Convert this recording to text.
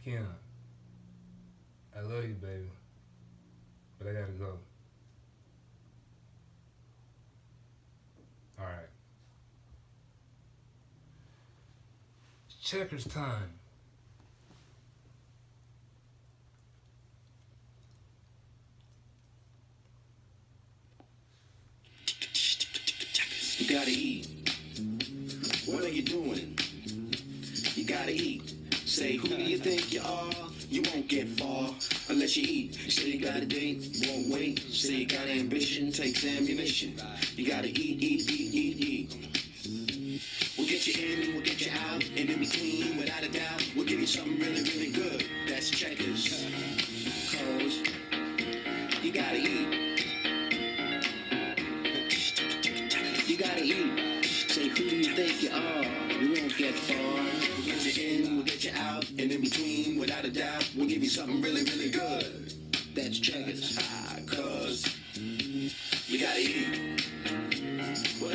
Kim, I love you, baby, but I gotta go. All right. Checkers time. You gotta eat. What are you doing? You gotta eat. Say, who do you think you are? You won't get far unless you eat. Say you got a date, won't wait. Say you got ambition, takes ammunition. You gotta eat, eat, eat, eat, eat. We'll get you in, we'll get you out, and in between, without a doubt, we'll give you something really, really good. That's Checkers. Cause you gotta eat. You gotta eat. Say, who do you think you are? You won't get far. We'll get you in, we'll get you out, and in between, without a doubt, we'll give you something really, really good.